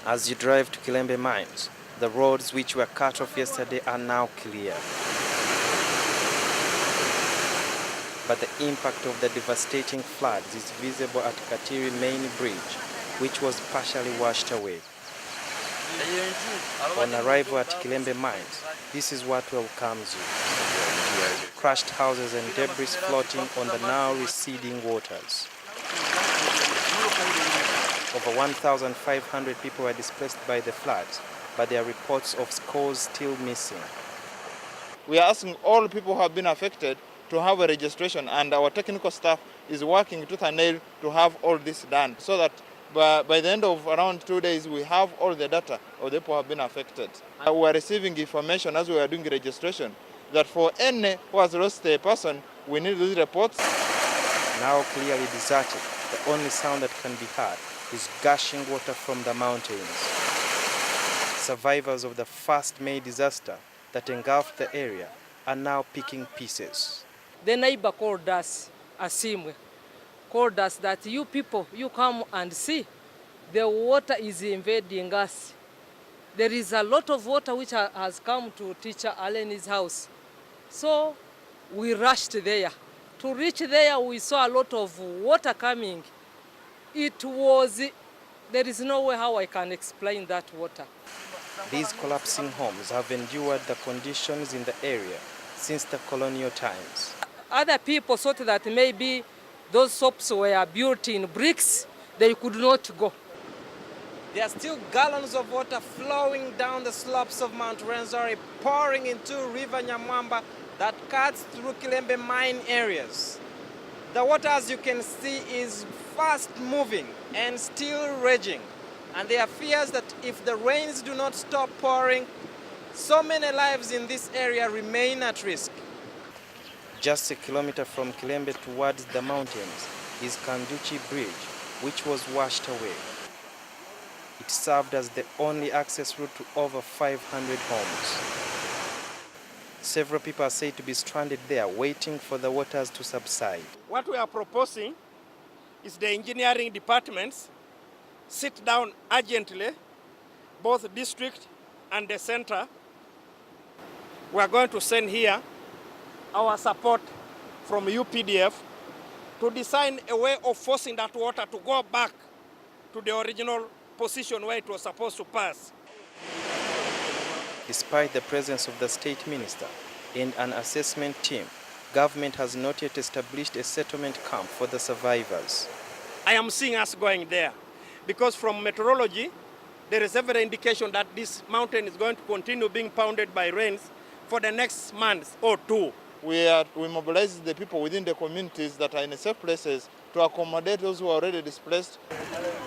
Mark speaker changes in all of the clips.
Speaker 1: As you drive to Kilembe mines, the roads which were cut off yesterday are now clear. But the impact of the devastating floods is visible at Katiri main bridge, which was partially washed away. On arrival at Kilembe mines, this is what welcomes you. Crushed houses and debris floating on the now receding waters. Over 1,500 people were displaced by the floods, but there are reports of scores still missing.
Speaker 2: We are asking all people who have been affected to have a registration, and our technical staff is working tooth and nail to have all this done, so that by the end of around 2 days we have all the data of the people who have been affected. We are receiving information as we are doing registration that for any who has lost a person, we need these reports.
Speaker 1: Now clearly deserted, the only sound that can be heard is gushing water from the mountains. Survivors of the first May disaster that engulfed the area are now picking pieces.
Speaker 3: The neighbor called us, Asimwe, called us that you people, you come and see. The water is invading us. There is a lot of water which has come to Teacher Allen's house. So we rushed there. To reach there, we saw a lot of water coming. There is no way how I can explain that water.
Speaker 1: These collapsing homes have endured the conditions in the area since the colonial times.
Speaker 3: Other people thought that maybe those shops were built in bricks, they could not go.
Speaker 1: There are still gallons of water flowing down the slopes of Mount Rwenzori, pouring into River Nyamwamba that cuts through Kilembe mine areas. The water, as you can see, is fast moving and still raging. And there are fears that if the rains do not stop pouring, so many lives in this area remain at risk. Just a kilometer from Kilembe towards the mountains is Kanduchi Bridge, which was washed away. It served as the only access route to over 500 homes. Several people are said to be stranded there, waiting for the waters to subside.
Speaker 4: What we are proposing is the engineering departments sit down urgently, both district and the center. We are going to send here our support from UPDF to design a way of forcing that water to go back to the original position where it was supposed to pass.
Speaker 1: Despite the presence of the state minister and an assessment team, government has not yet established a settlement camp for the survivors.
Speaker 4: I am seeing us going there because from meteorology, there is every indication that this mountain is going to continue being pounded by rains for the next month or two.
Speaker 2: We mobilize the people within the communities that are in safe places to accommodate those who are already displaced.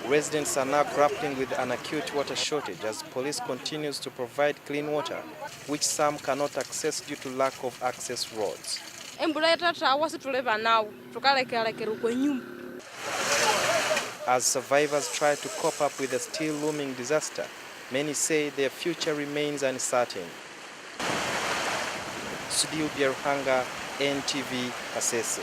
Speaker 1: Residents are now grappling with an acute water shortage as police continues to provide clean water, which some cannot access due to lack of access roads. As survivors try to cope up with the still looming disaster, many say their future remains uncertain. Studio Byaruhanga, NTV, Kasese.